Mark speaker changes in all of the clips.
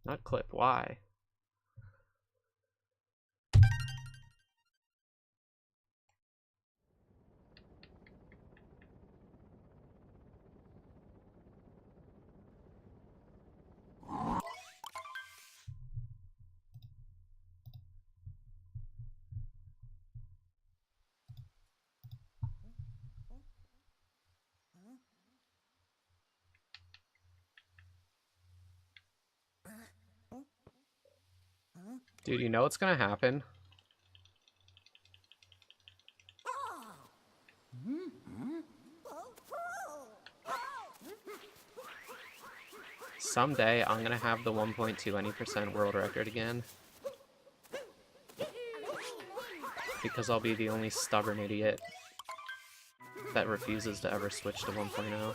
Speaker 1: Not clip, why? Dude, you know what's gonna happen? Someday I'm gonna have the 1.2 any percent world record again. Because I'll be the only stubborn idiot that refuses to ever switch to 1.0.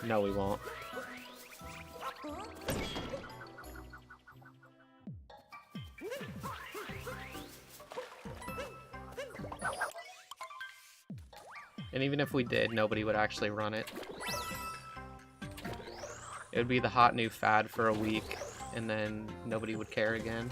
Speaker 1: No, we won't. And even if we did, nobody would actually run it. It would be the hot new fad for a week, and then nobody would care again.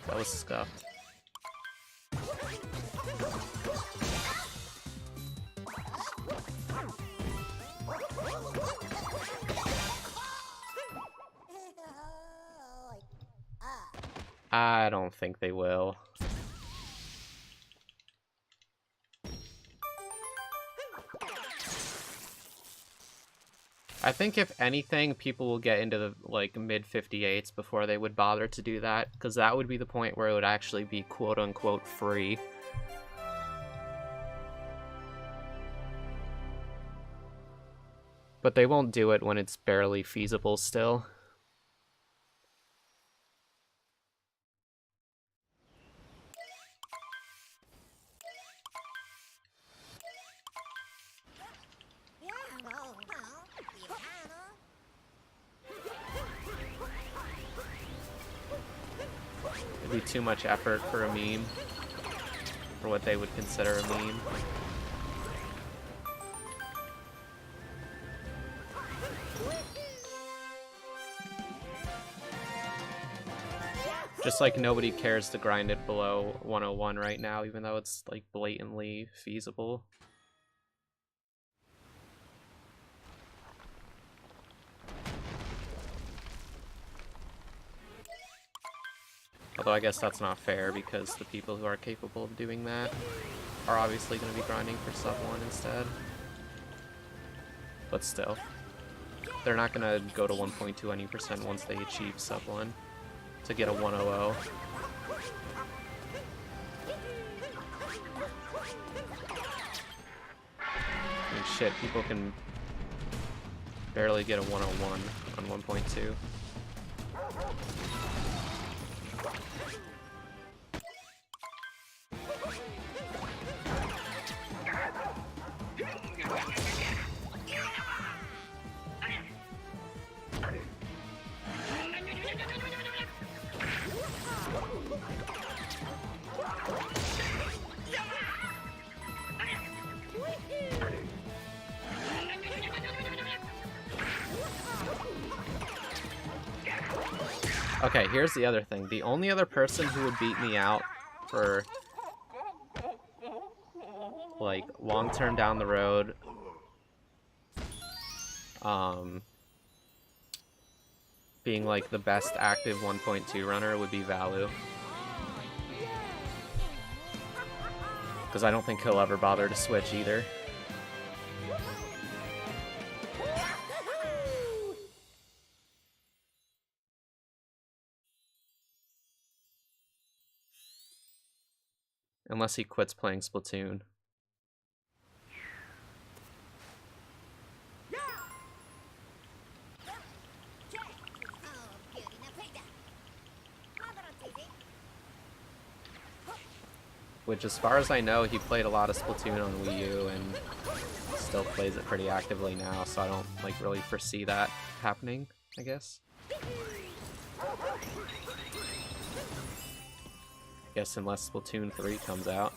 Speaker 1: That was scuffed. I don't think they will. I think if anything, people will get into the like mid 58s before they would bother to do that, because that would be the point where it would actually be quote-unquote free. But they won't do it when it's barely feasible still. It'd be too much effort for a meme, for what they would consider a meme. Just like nobody cares to grind it below 101 right now, even though it's like blatantly feasible. Although I guess that's not fair, because the people who are capable of doing that are obviously going to be grinding for sub 1 instead. But still, they're not going to go to 1.2 any percent once they achieve sub 1 to get a 100. I mean, shit, people can barely get a 101 on 1.2. Okay, here's the other thing. The only other person who would beat me out for, like, long-term down the road, being, like, the best active 1.2 runner would be Valu. Because I don't think he'll ever bother to switch either. Unless he quits playing Splatoon. Which, as far as I know, he played a lot of Splatoon on Wii U and still plays it pretty actively now, so I don't like really foresee that happening, I guess. Guess unless Splatoon 3 comes out.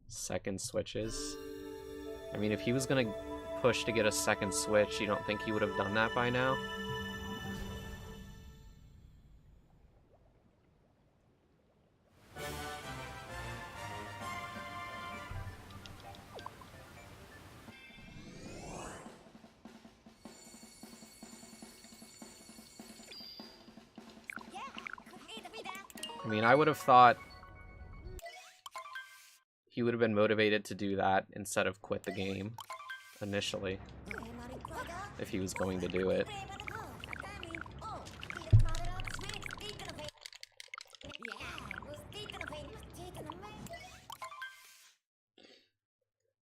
Speaker 1: Second Switches. I mean, if he was gonna push to get a second Switch, you don't think he would have done that by now? I mean, I would have thought he would have been motivated to do that instead of quit the game initially, if he was going to do it.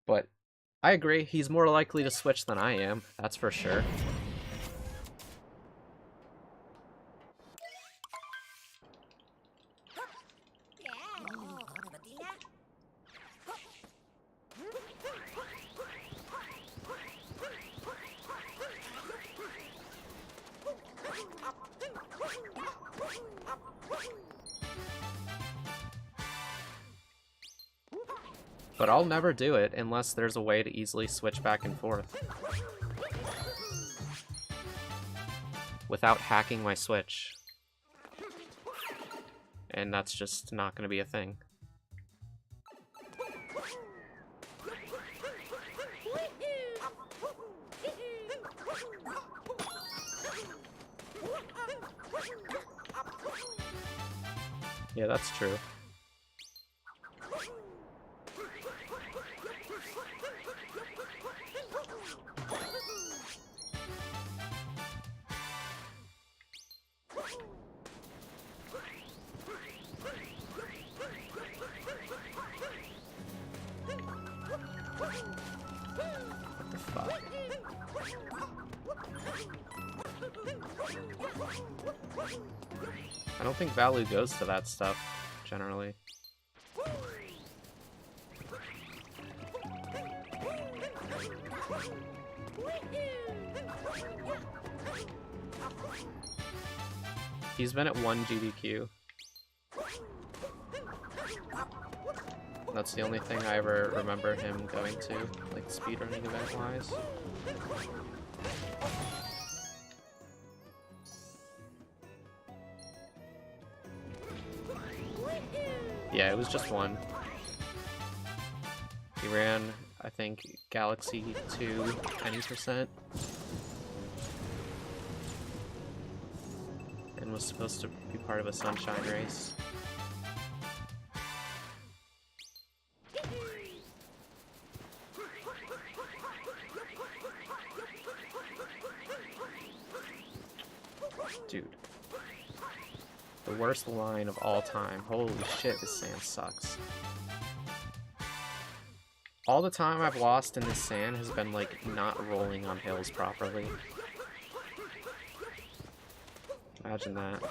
Speaker 1: But I agree, he's more likely to switch than I am, that's for sure. But I'll never do it unless there's a way to easily switch back and forth without hacking my Switch. And that's just not going to be a thing. Yeah, that's true. What the fuck? I don't think value goes to that stuff, generally. He's been at 1 GDQ. That's the only thing I ever remember him going to, like speedrunning event-wise. Yeah, it was just 1. He ran, I think, Galaxy 2 any %. And was supposed to be part of a Sunshine race. Dude. The worst line of all time. Holy shit, this sand sucks. All the time I've lost in this sand has been, like, not rolling on hills properly. Imagine that.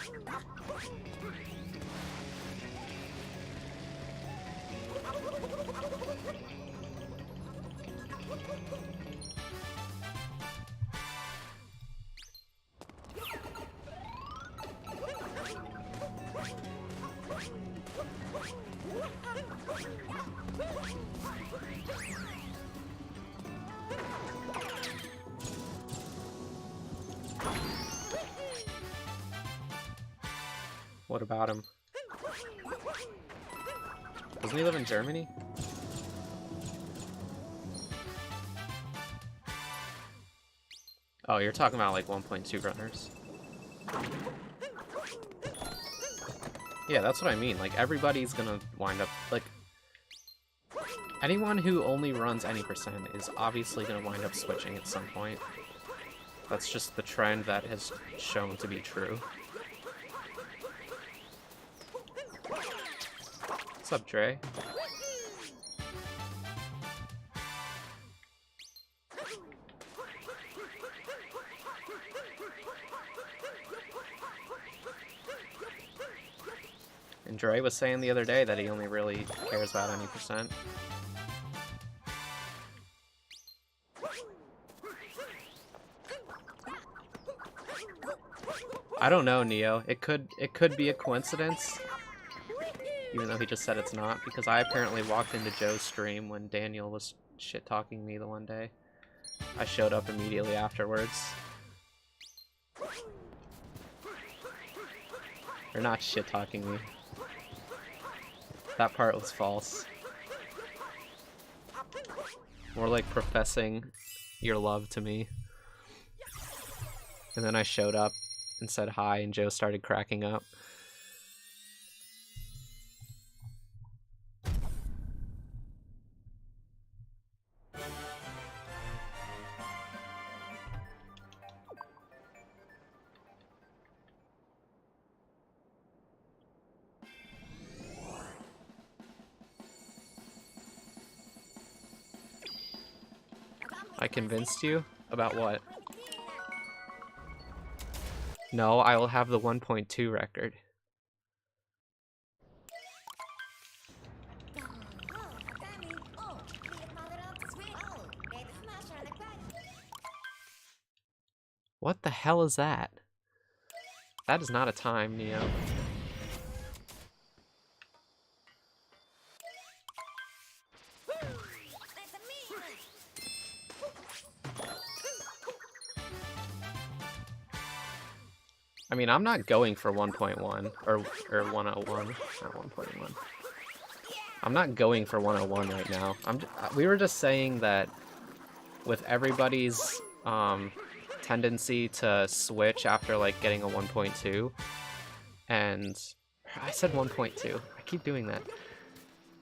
Speaker 1: What about him? Doesn't he live in Germany? Oh, you're talking about like 1.2 runners. Yeah, that's what I mean. Like, everybody's gonna wind up, like, anyone who only runs any % is obviously gonna wind up switching at some point. That's just the trend that has shown to be true. What's up, Dre? Dre was saying the other day that he only really cares about any percent. I don't know, Neo. It could be a coincidence, even though he just said it's not, because I apparently walked into Joe's stream when Daniel was shit-talking me the one day. I showed up immediately afterwards. You're not shit-talking me. That part was false. More like professing your love to me. And then I showed up and said hi, and Joe started cracking up. I convinced you? About what? No, I will have the 1.2 record. What the hell is that? That is not a time, Neo. I mean, I'm not going for 1.1 or 101, not 1.1. I'm not going for 101 right now. We were just saying that with everybody's tendency to switch after like getting a 1.2, and I said 1.2. I keep doing that.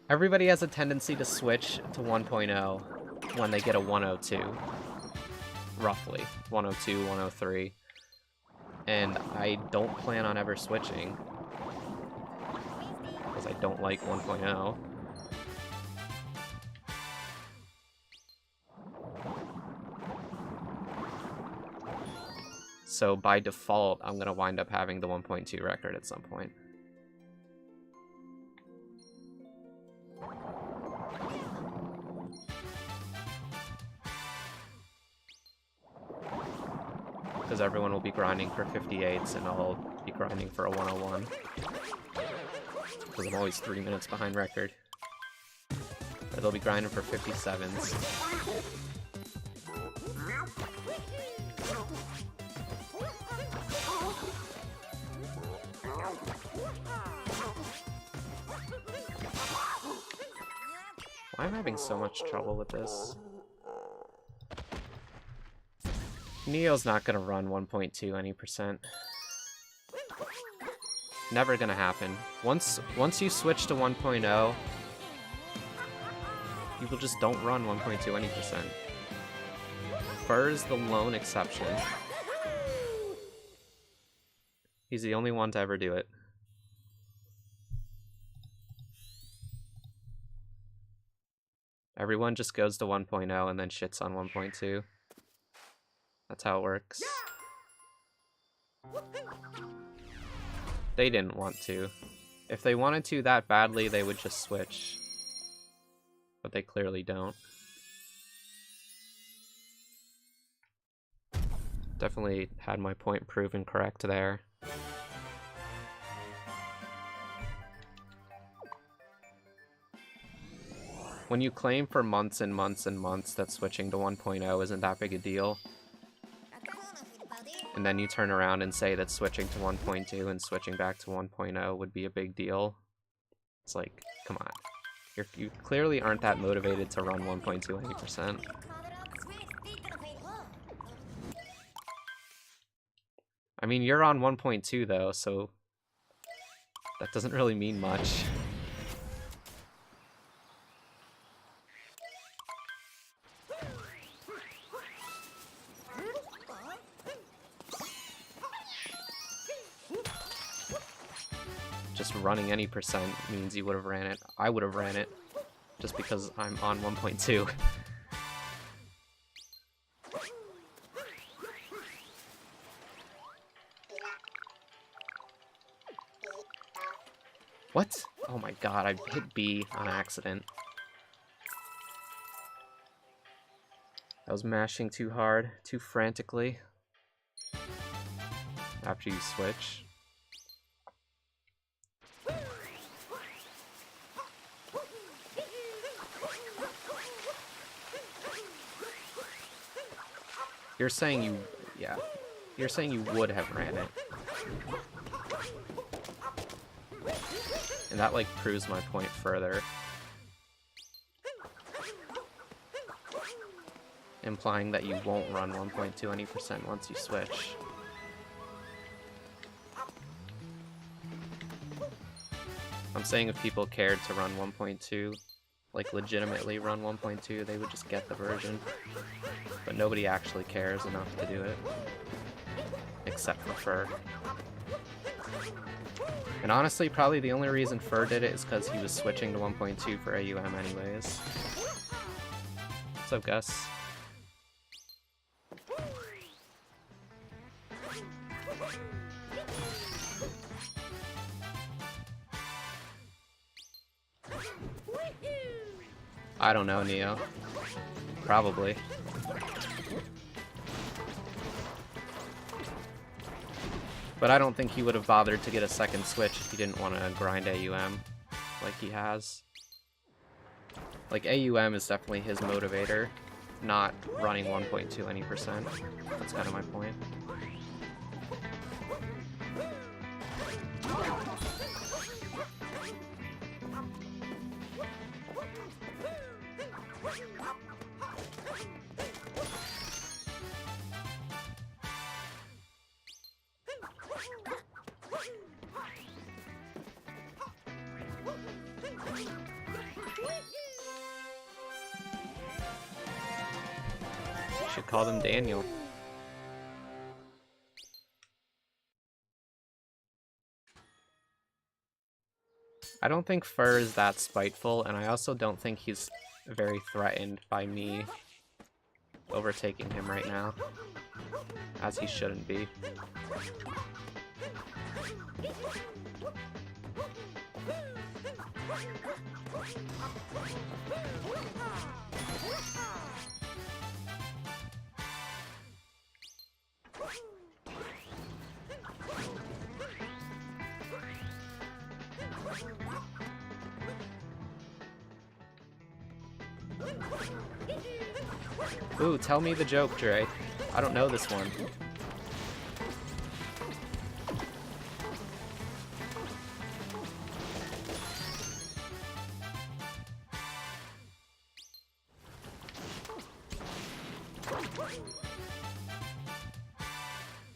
Speaker 1: Everybody has a tendency to switch to 1.0 when they get a 102, roughly 102, 103. And I don't plan on ever switching, because I don't like 1.0. So by default, I'm going to wind up having the 1.2 record at some point. Because everyone will be grinding for 58s and I'll be grinding for a 101. Because I'm always 3 minutes behind record. Or they'll be grinding for 57s. Why am I having so much trouble with this? Neo's not gonna run 1.2 any percent. Never gonna happen. Once you switch to 1.0, people just don't run 1.2 any percent. Fur's the lone exception. He's the only one to ever do it. Everyone just goes to 1.0 and then shits on 1.2. That's how it works. They didn't want to. If they wanted to that badly, they would just switch. But they clearly don't. Definitely had my point proven correct there. When you claim for months and months and months that switching to 1.0 isn't that big a deal, and then you turn around and say that switching to 1.2 and switching back to 1.0 would be a big deal, it's like, come on. You clearly aren't that motivated to run 1.2 any percent. I mean, you're on 1.2 though, so that doesn't really mean much. Just running any percent means you would have ran it. I would have ran it just because I'm on 1.2. What? Oh my god, I hit B on accident. I was mashing too hard, too frantically. After you switch. You're saying you... yeah. You're saying you would have ran it. And that, like, proves my point further. Implying that you won't run 1.2 any percent once you switch. I'm saying if people cared to run 1.2, like legitimately run 1.2, they would just get the version. But nobody actually cares enough to do it. Except for Fur. And honestly, probably the only reason Fur did it is because he was switching to 1.2 for AUM anyways. What's up, Gus? I don't know, Neo. Probably. But I don't think he would have bothered to get a second switch if he didn't want to grind AUM like he has. Like, AUM is definitely his motivator, not running 1.2 any percent. That's kind of my point. Should call them Daniel. I don't think Fur is that spiteful, and I also don't think he's very threatened by me overtaking him right now, as he shouldn't be. Ooh, tell me the joke, Dre. I don't know this one.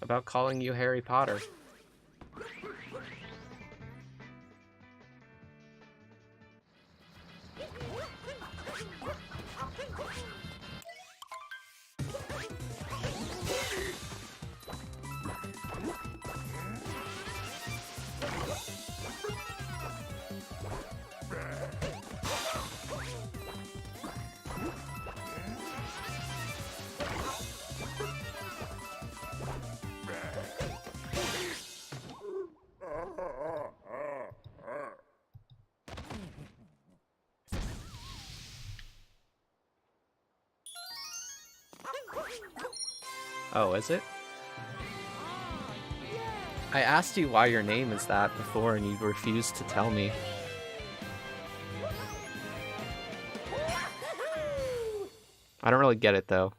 Speaker 1: About calling you Harry Potter. Oh, is it? I asked you why your name is that before and you refused to tell me. I don't really get it though.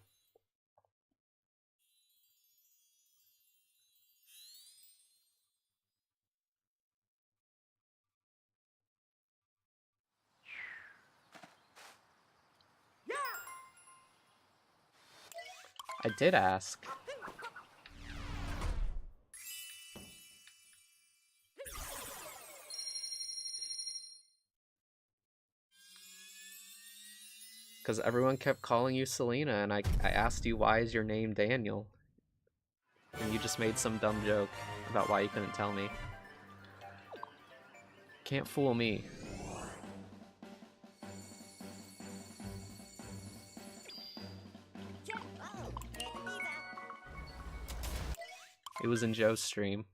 Speaker 1: I did ask. Because everyone kept calling you Selena, and I asked you why is your name Daniel? And you just made some dumb joke about why you couldn't tell me. Can't fool me. It was in Joe's stream.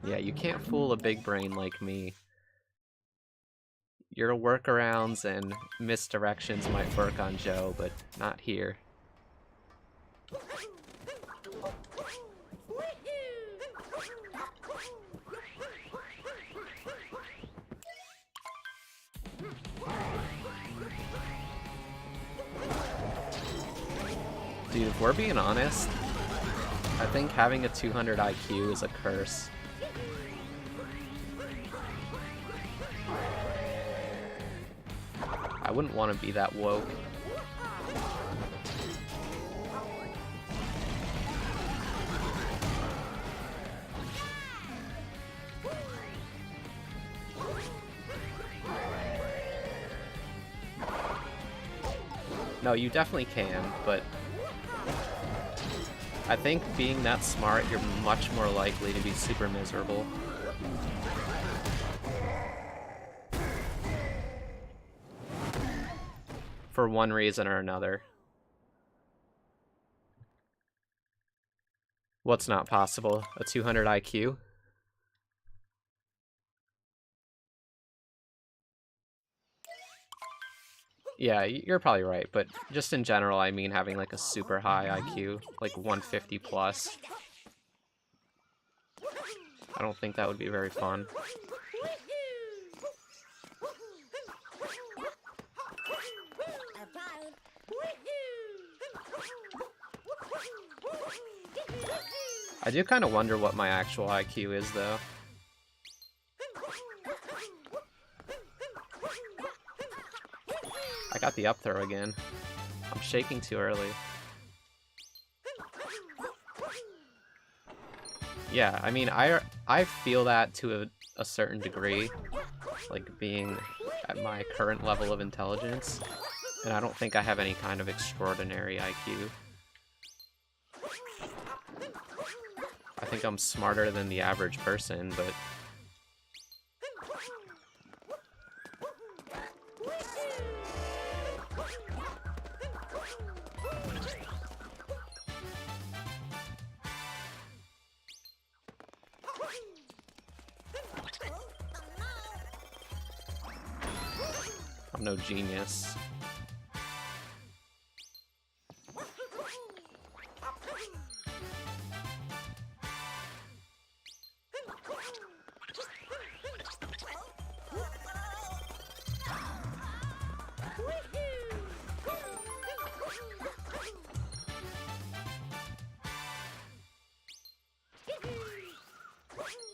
Speaker 1: Yeah, you can't fool a big brain like me. Your workarounds and misdirections might work on Joe, but not here. Dude, if we're being honest, I think having a 200 IQ is a curse. I wouldn't want to be that woke. No, you definitely can, but I think being that smart, you're much more likely to be super miserable. For one reason or another. What's not possible? A 200 IQ? Yeah, you're probably right, but just in general, I mean having like a super high IQ, like 150 plus. I don't think that would be very fun. I do kind of wonder what my actual IQ is, though. I got the up throw again. I'm shaking too early. Yeah, I mean, I feel that to a certain degree, like being at my current level of intelligence, and I don't think I have any kind of extraordinary IQ. I think I'm smarter than the average person, but I'm no genius.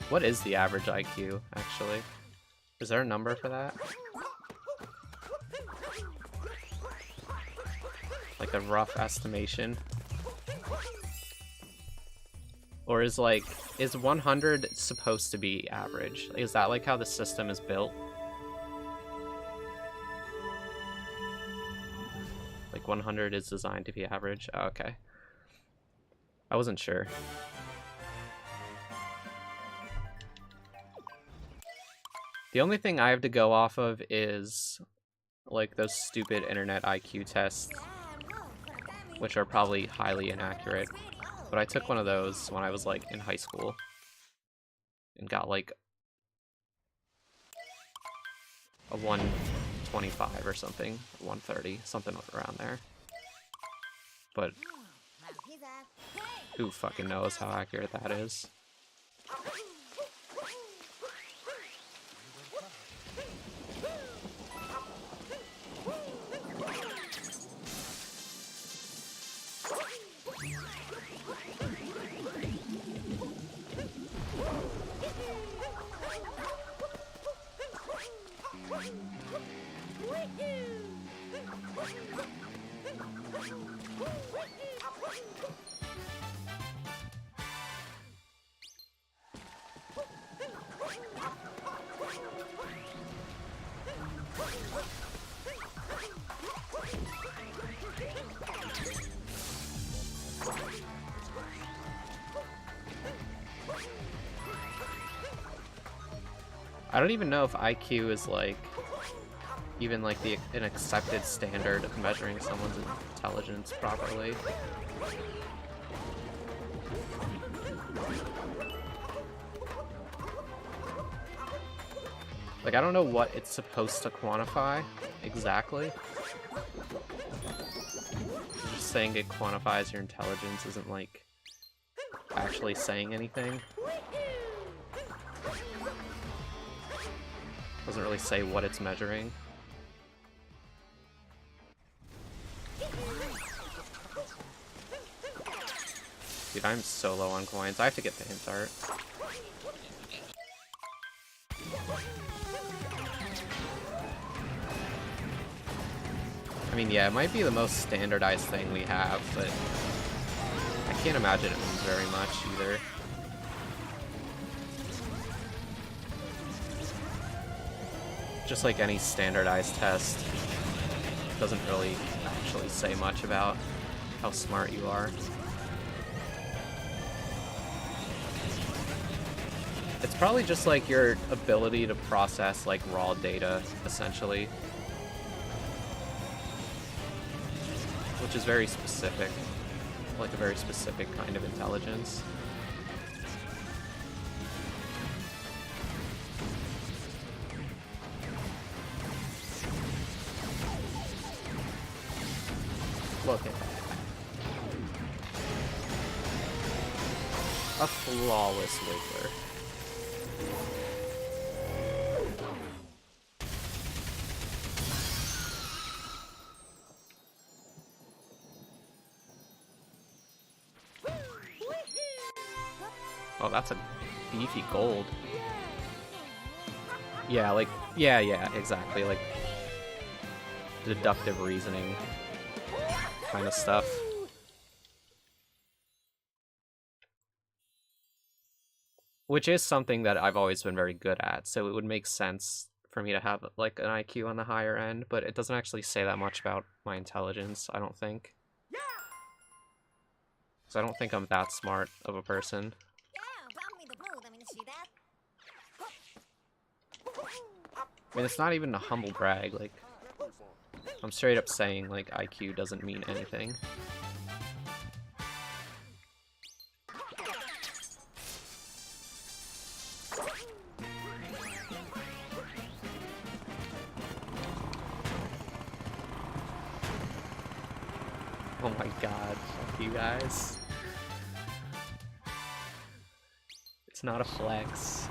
Speaker 1: What is the average IQ, actually? Is there a number for that? Like a rough estimation? Or is 100 supposed to be average? Is that like how the system is built? Like 100 is designed to be average? Oh, okay. I wasn't sure. The only thing I have to go off of is like those stupid internet IQ tests, which are probably highly inaccurate. But I took one of those when I was like in high school and got like a 125 or something, 130, something around there. But who fucking knows how accurate that is? I don't even know if IQ is like even like an accepted standard of measuring someone's intelligence properly. Like, I don't know what it's supposed to quantify exactly. Just saying it quantifies your intelligence isn't, like, actually saying anything. Doesn't really say what it's measuring. Dude, I'm so low on coins. I have to get the hint art. I mean, yeah, it might be the most standardized thing we have, but I can't imagine it means very much either. Just like any standardized test, doesn't really actually say much about how smart you are. It's probably just like your ability to process like raw data, essentially. Which is very specific, like a very specific kind of intelligence. Look at that. A flawless wiggler. Oh, that's a beefy gold. Yeah, like, yeah, exactly, like, deductive reasoning kind of stuff. Which is something that I've always been very good at, so it would make sense for me to have, like, an IQ on the higher end, but it doesn't actually say that much about my intelligence, I don't think. So I don't think I'm that smart of a person. I mean, it's not even a humble brag, like, I'm straight up saying, like, IQ doesn't mean anything. Oh my god, fuck you guys. It's not a flex.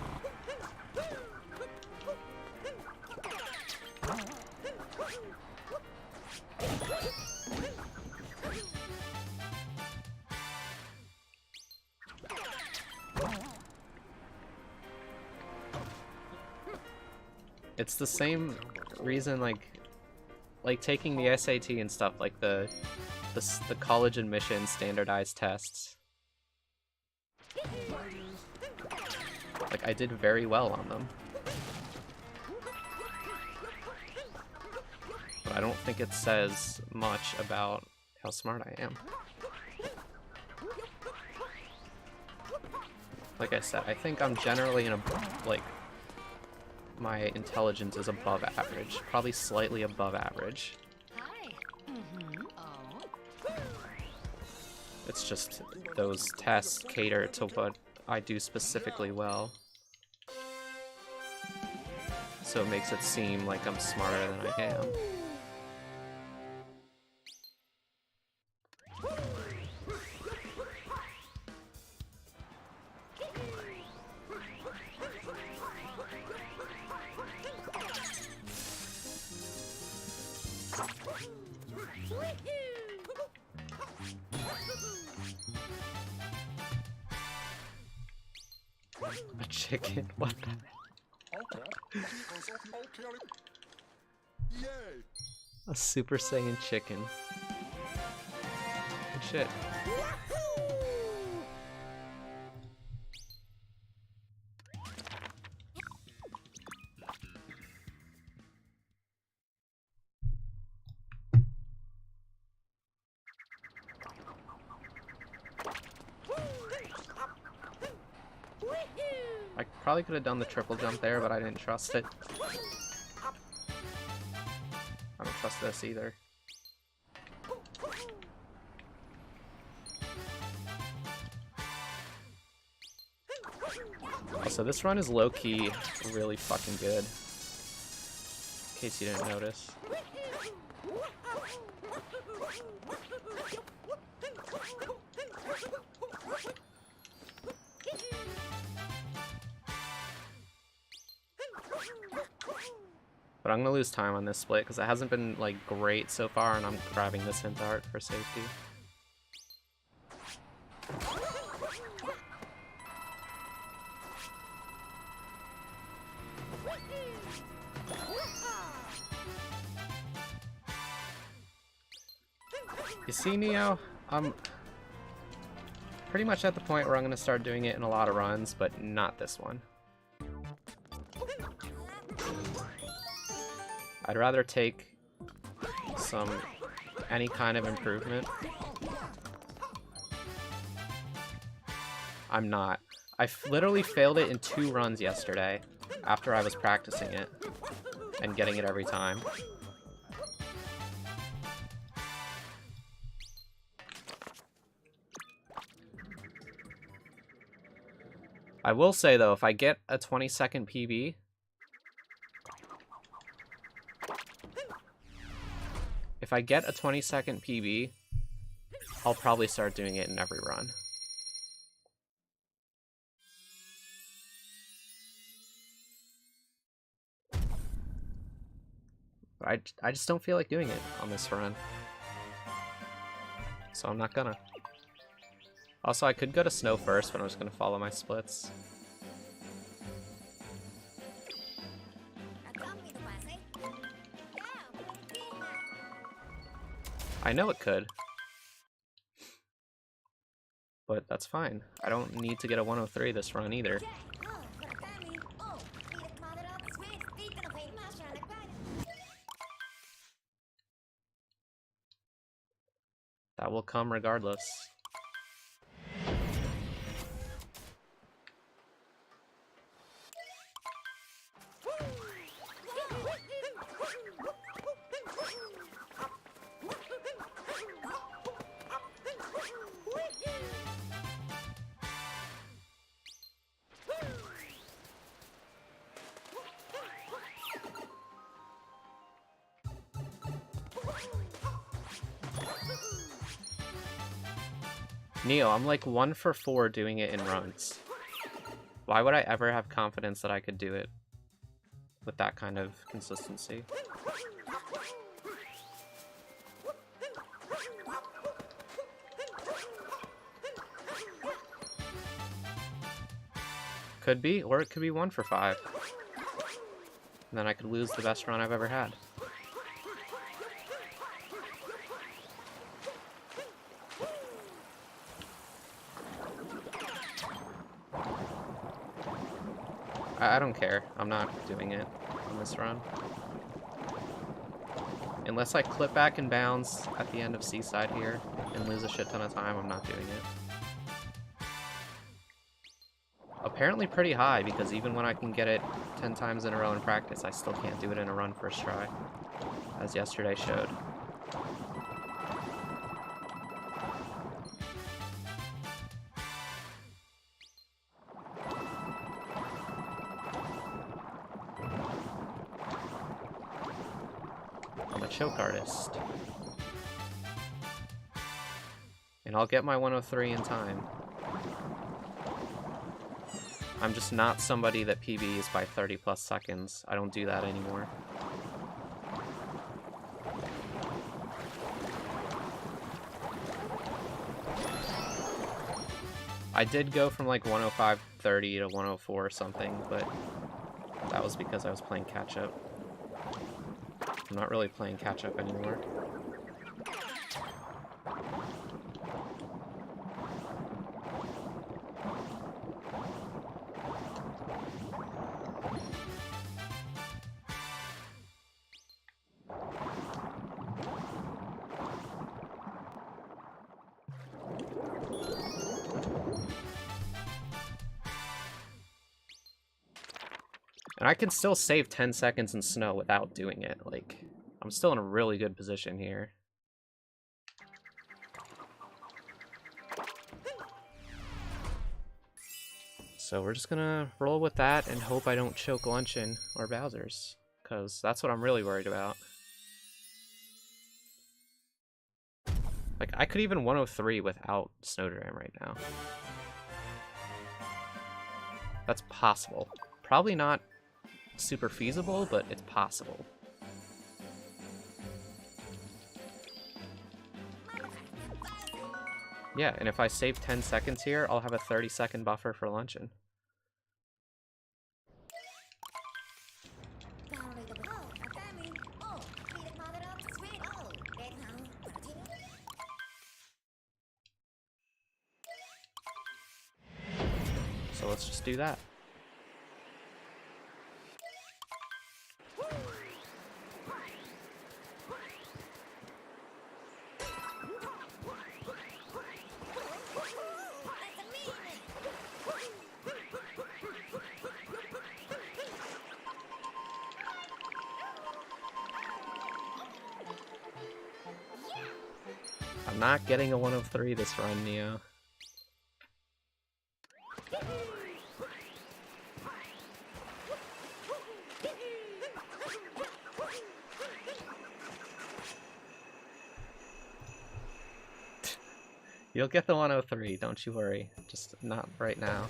Speaker 1: It's the same reason, like taking the SAT and stuff, like the college admission standardized tests. Like, I did very well on them. But I don't think it says much about how smart I am. Like I said, I think I'm generally in a, like, my intelligence is above average, probably slightly above average. It's just those tests cater to what I do specifically well. So it makes it seem like I'm smarter than I am. A chicken? What the? A Super Saiyan chicken. Good shit. I probably could have done the triple jump there, but I didn't trust it. I don't trust this either. Also, this run is low-key really fucking good. case you didn't notice. But I'm gonna lose time on this split because it hasn't been like great so far, and I'm grabbing this hint art for safety. You see, Neo, I'm pretty much at the point where I'm gonna start doing it in a lot of runs, but not this one. I'd rather take any kind of improvement. I'm not. I literally failed it in 2 runs yesterday after I was practicing it and getting it every time. I will say though, if I get a 20-second PB, I'll probably start doing it in every run. But I just don't feel like doing it on this run. So I'm not gonna. Also, I could go to snow first, but I'm just gonna follow my splits. I know it could. But that's fine. I don't need to get a 103 this run either. That will come regardless. Neo, I'm like 1 for 4 doing it in runs. Why would I ever have confidence that I could do it with that kind of consistency? Could be, or it could be 1 for 5. And then I could lose the best run I've ever had. I don't care. I'm not doing it on this run. Unless I clip back and bounce at the end of Seaside here and lose a shit ton of time, I'm not doing it. Apparently pretty high, because even when I can get it 10 times in a row in practice, I still can't do it in a run first try, as yesterday showed. Choke artist. And I'll get my 103 in time. I'm just not somebody that PBs by 30 plus seconds. I don't do that anymore. I did go from like 105.30 to 104 or something, but that was because I was playing catch-up. I'm not really playing catch-up anymore. And I can still save 10 seconds in snow without doing it. Like, I'm still in a really good position here. So we're just gonna roll with that and hope I don't choke Luncheon or Bowser's, because that's what I'm really worried about. Like, I could even 103 without Snowdram right now. That's possible. Probably not super feasible, but it's possible. Yeah, and if I save 10 seconds here, I'll have a 30-second buffer for luncheon. So let's just do that. I'm not getting a 103 this run, Neo. You'll get the 103, don't you worry. Just not right now.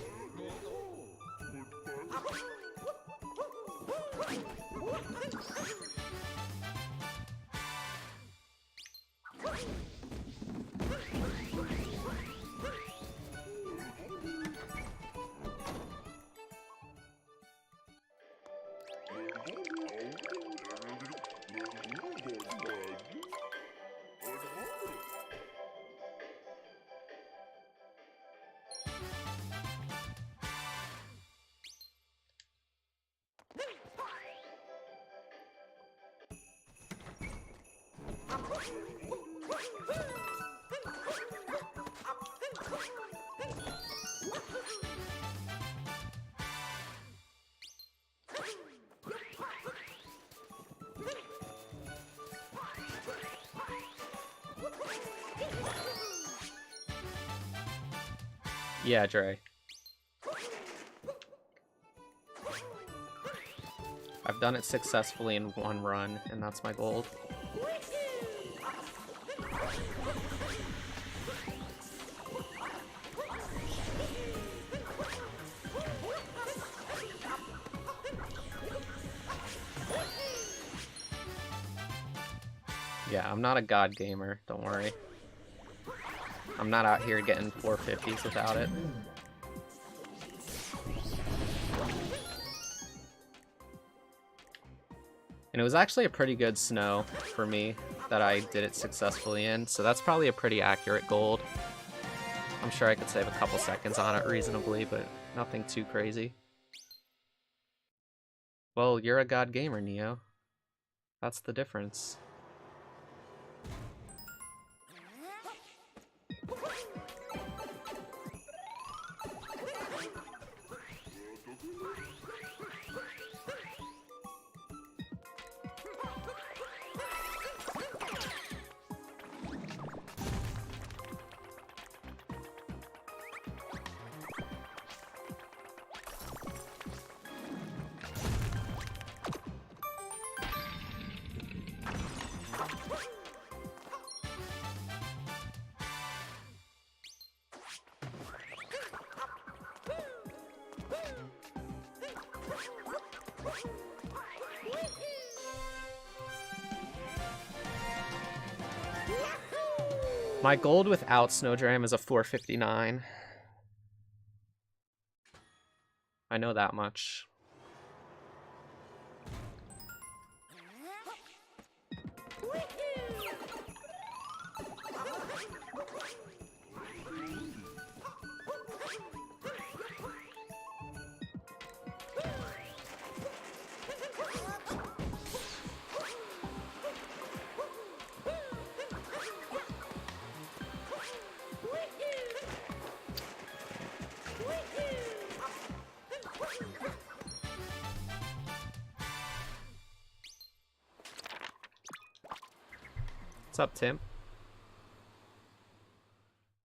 Speaker 1: Yeah, Dre. I've done it successfully in one run, and that's my gold. Yeah, I'm not a god gamer, don't worry. I'm not out here getting 450s without it. And it was actually a pretty good snow for me that I did it successfully in, so that's probably a pretty accurate gold. I'm sure I could save a couple seconds on it reasonably, but nothing too crazy. Well, you're a god gamer, Neo. That's the difference. My gold without Snowdram is a 459. I know that much. What's up, Tim?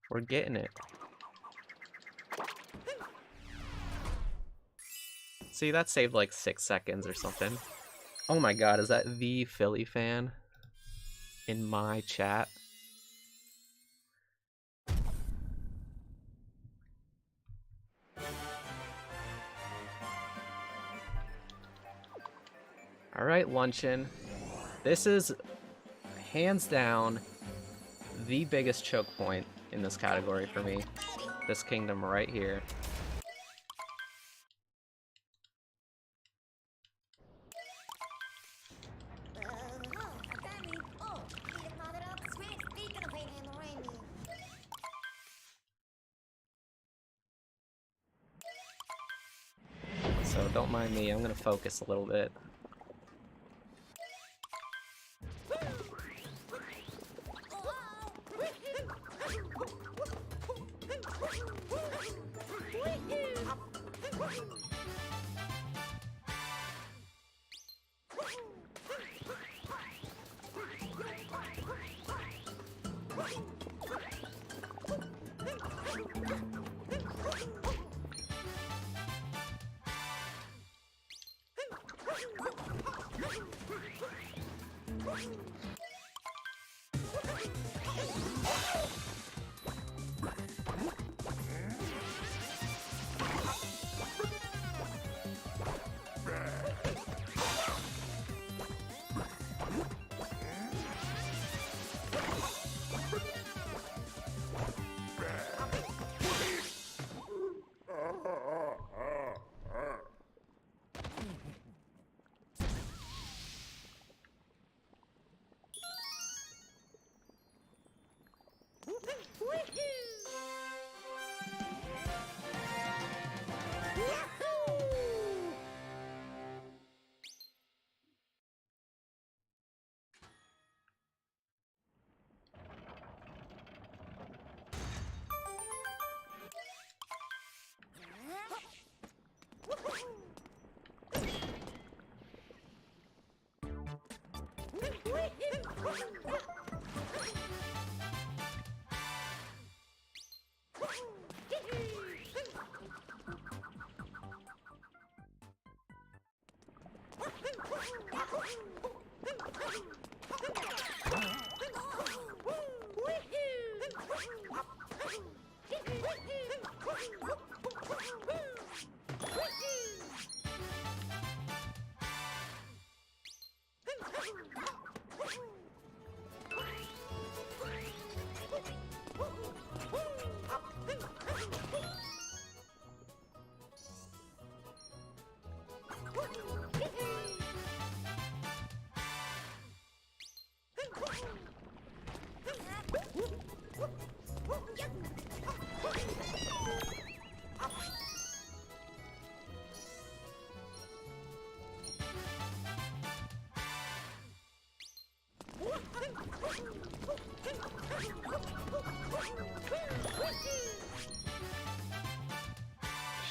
Speaker 1: We're getting it. See, that saved like 6 seconds or something. Oh my god, is that the Philly fan in my chat? Alright, Luncheon. This is, hands down, the biggest choke point in this category for me. This kingdom right here. So don't mind me, I'm gonna focus a little bit.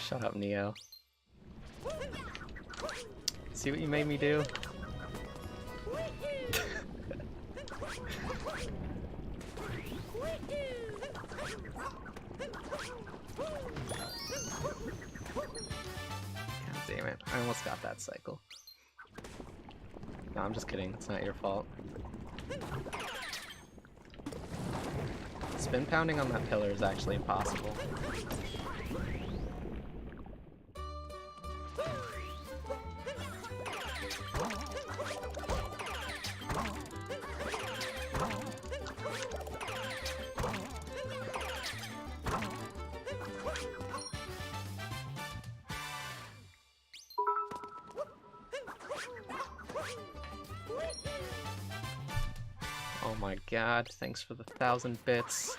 Speaker 1: Shut up, Neo. See what you made me do? God damn it. I almost got that cycle. No, I'm just kidding. It's not your fault. Spin pounding on that pillar is actually impossible. Oh my god, thanks for the 1,000 bits.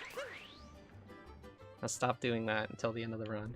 Speaker 1: I'll stop doing that until the end of the run.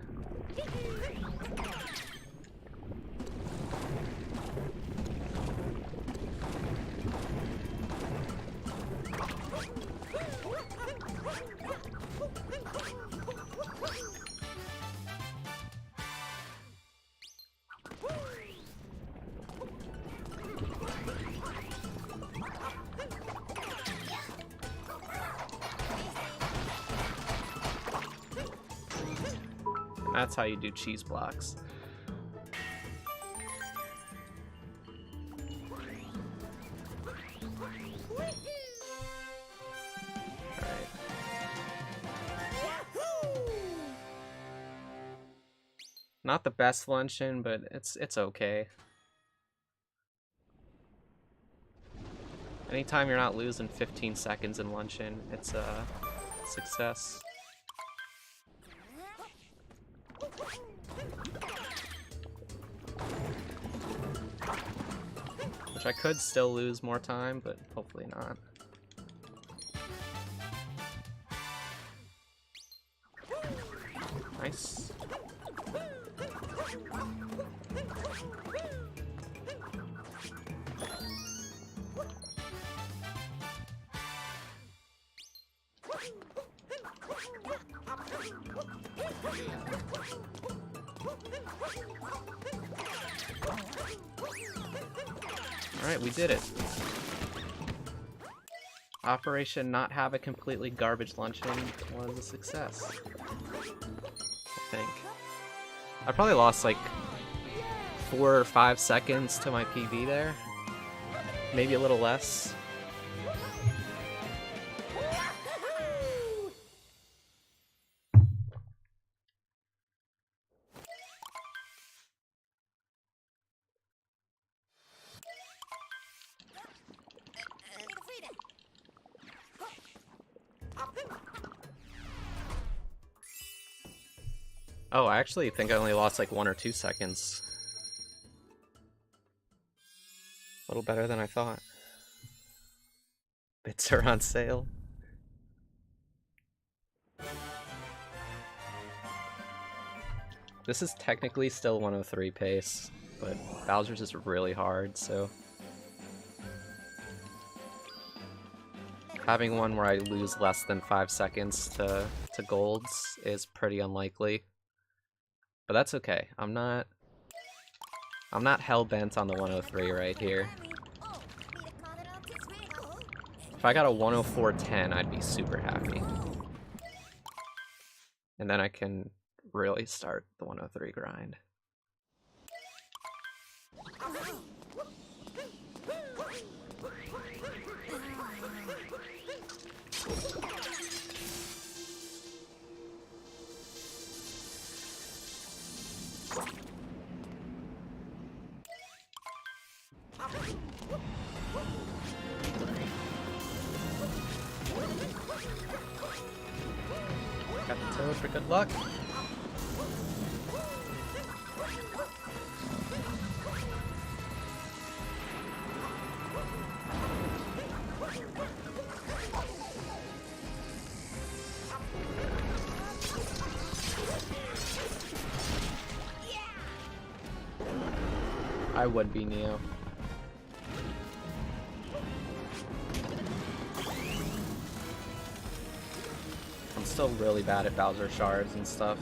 Speaker 1: That's how you do cheese blocks. Not the best luncheon, but it's okay. Anytime you're not losing 15 seconds in luncheon, it's a success. Which I could still lose more time, but hopefully not. Nice. Alright, we did it. Operation Not Have a Completely Garbage Luncheon was a success. I think. I probably lost like 4 or 5 seconds to my PB there. Maybe a little less. Oh, I actually think I only lost like 1 or 2 seconds. A little better than I thought. Bits are on sale. This is technically still 103 pace, but Bowser's is really hard, so... having one where I lose less than 5 seconds to golds is pretty unlikely. But that's okay. I'm not hell-bent on the 103 right here. If I got a 104.10, I'd be super happy. And then I can really start the 103 grind. Got the toad for good luck. I would be Neo. I'm still really bad at Bowser shards and stuff.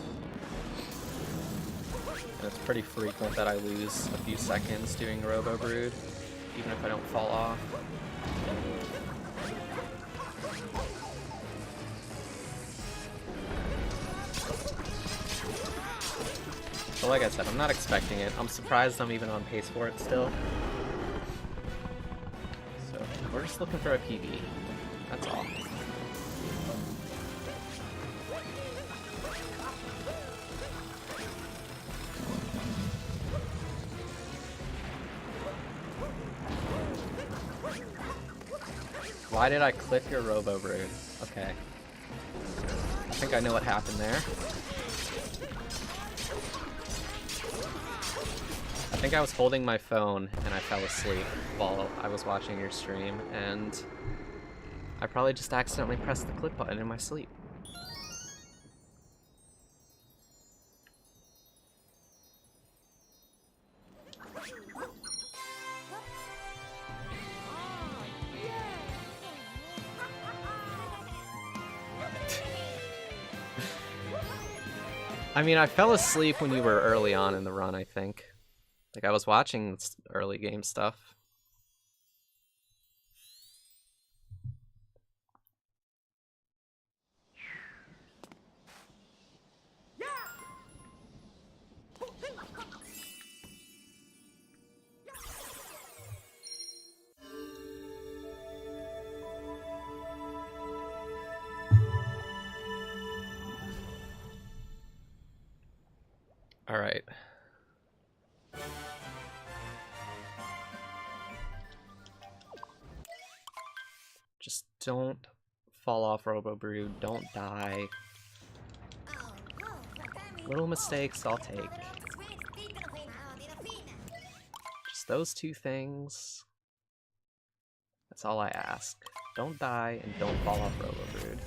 Speaker 1: And it's pretty frequent that I lose a few seconds doing Robo Brood, even if I don't fall off. But like I said, I'm not expecting it. I'm surprised I'm even on pace for it still. So, we're just looking for a PB. That's all. Why did I click your Robo Brood? Okay. I think I know what happened there. I think I was holding my phone and I fell asleep while I was watching your stream, and I probably just accidentally pressed the clip button in my sleep. I mean, I fell asleep when you were early on in the run, I think. Like, I was watching early game stuff. Alright. Just don't fall off, Robo-Brood. Don't die. Little mistakes I'll take. Just those two things. That's all I ask. Don't die and don't fall off, Robo-Brood.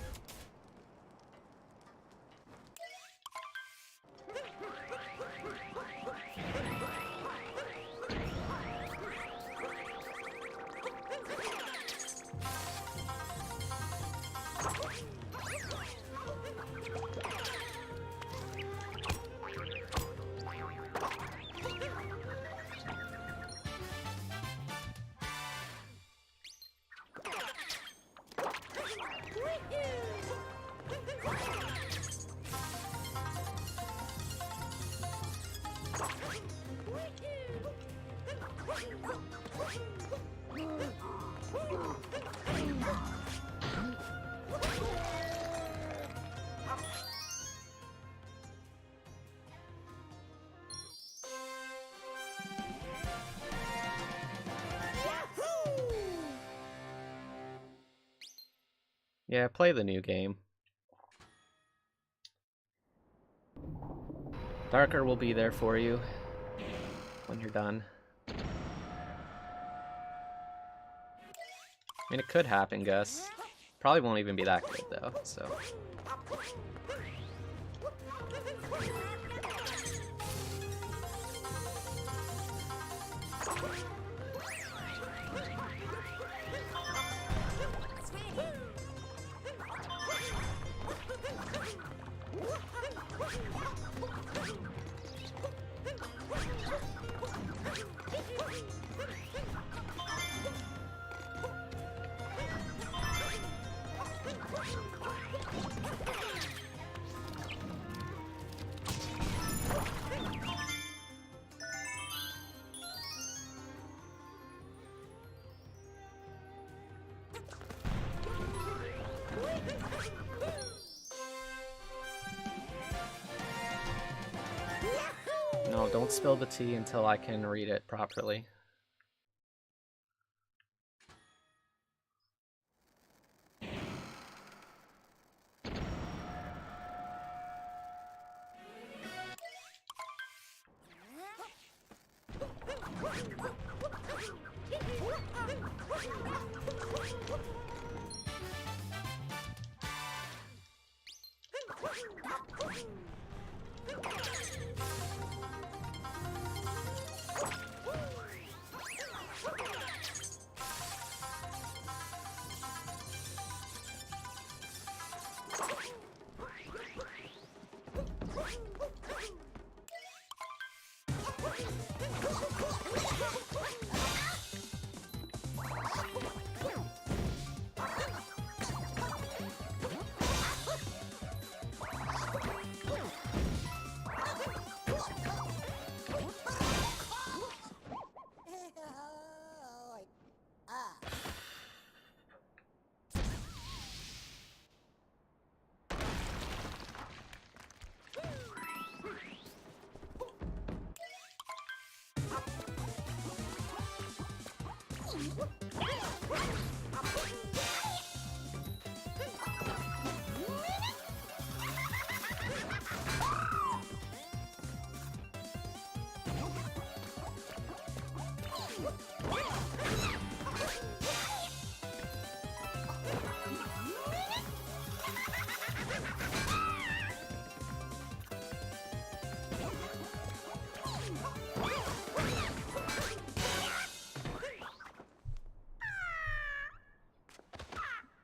Speaker 1: Yeah, play the new game. Darker will be there for you when you're done. I mean, it could happen, Gus. Probably won't even be that good, though, so... No, don't spill the tea until I can read it properly.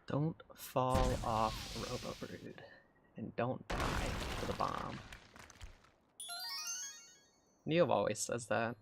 Speaker 1: Don't fall off, Robo-Brood, and don't die for the bomb. Neo always says that.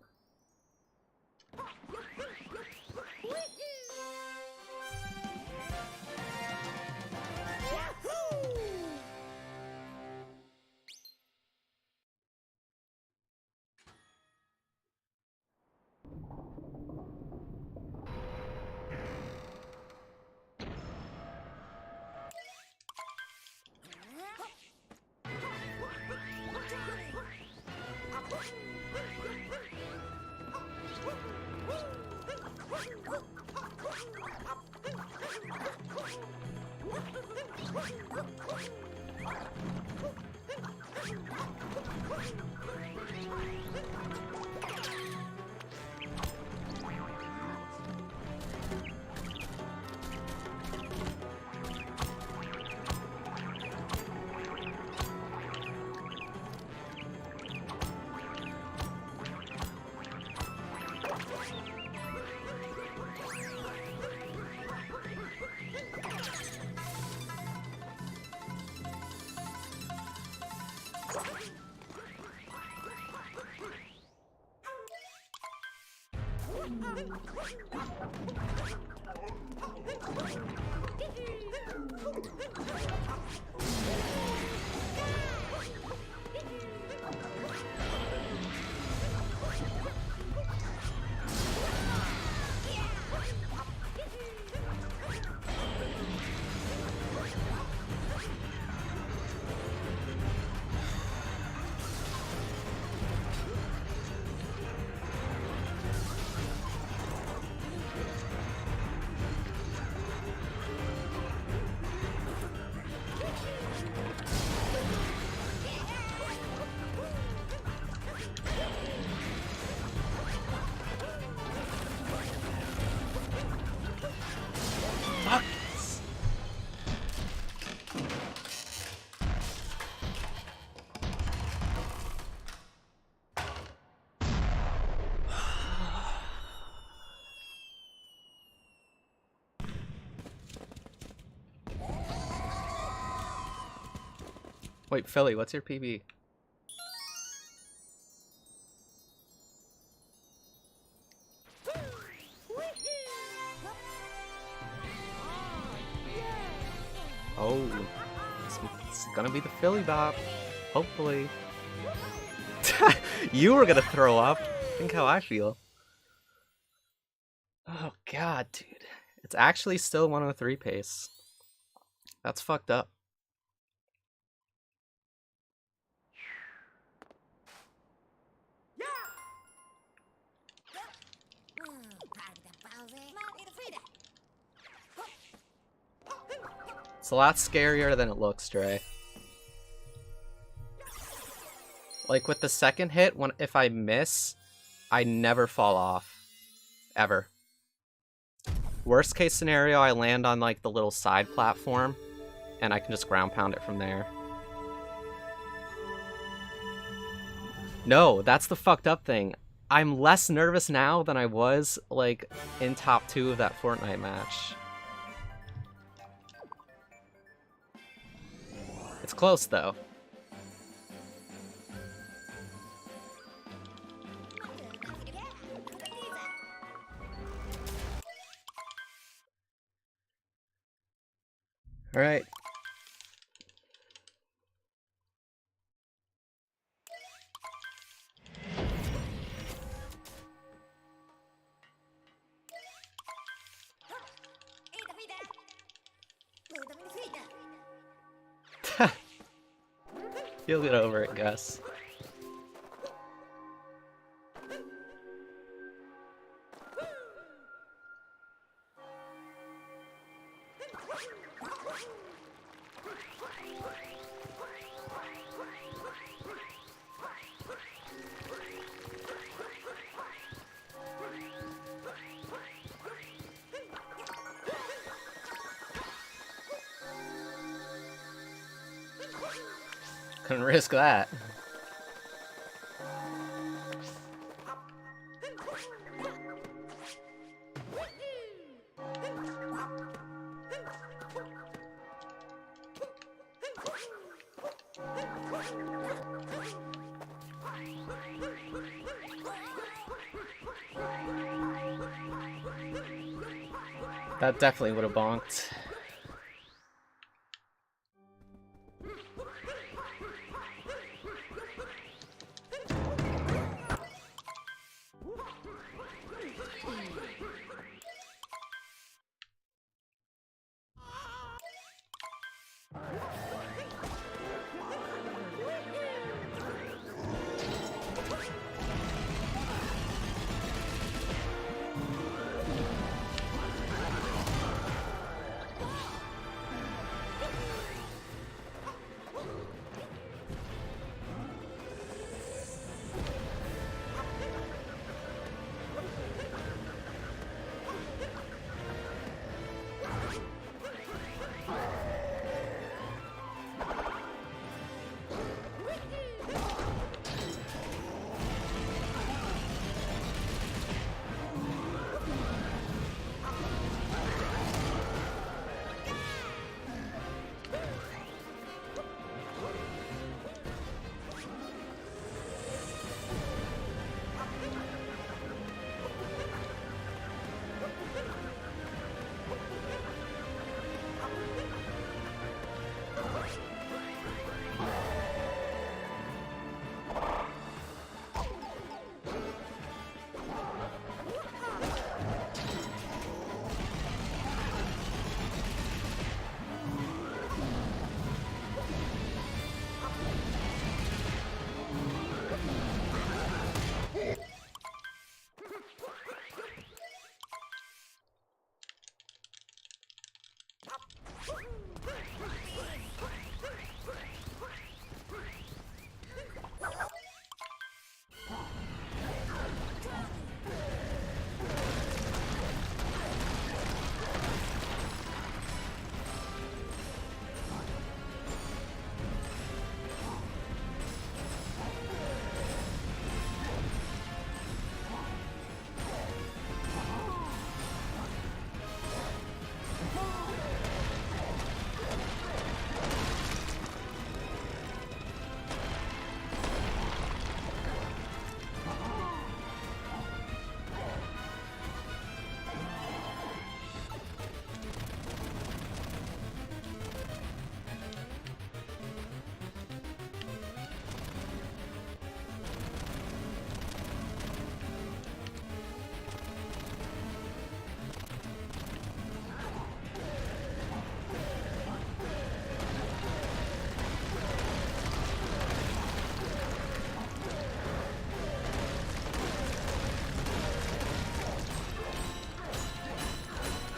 Speaker 1: Wait, Philly, what's your PB? Oh, it's gonna be the Philly bop. Hopefully. You were gonna throw up. Think how I feel. Oh god, dude. It's actually still 103 pace. That's fucked up. It's a lot scarier than it looks, Dre. Like with the second hit, if I miss, I never fall off. Ever. Worst case scenario, I land on like the little side platform and I can just ground pound it from there. No, that's the fucked up thing. I'm less nervous now than I was like in top 2 of that Fortnite match. It's close, though. All right. You'll get over it, Gus. Couldn't risk that. That definitely would have bonked.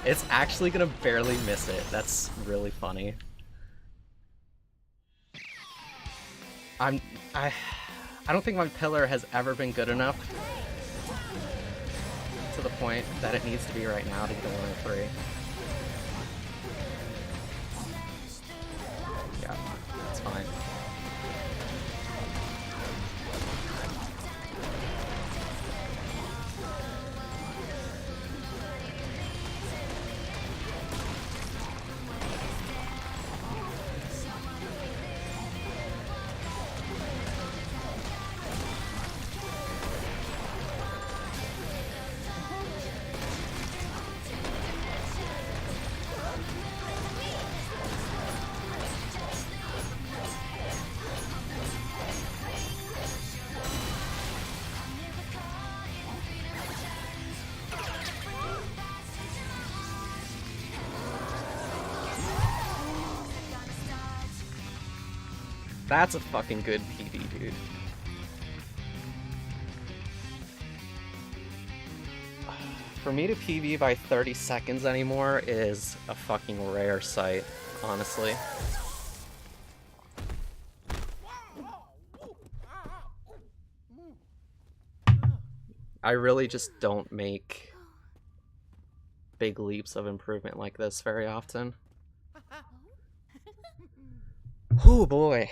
Speaker 1: It's actually gonna barely miss it. That's really funny. I don't think my pillar has ever been good enough to the point that it needs to be right now to get a 103. Yeah, that's fine. That's a fucking good PB, dude. For me to PB by 30 seconds anymore is a fucking rare sight, honestly. I really just don't make big leaps of improvement like this very often. Oh boy.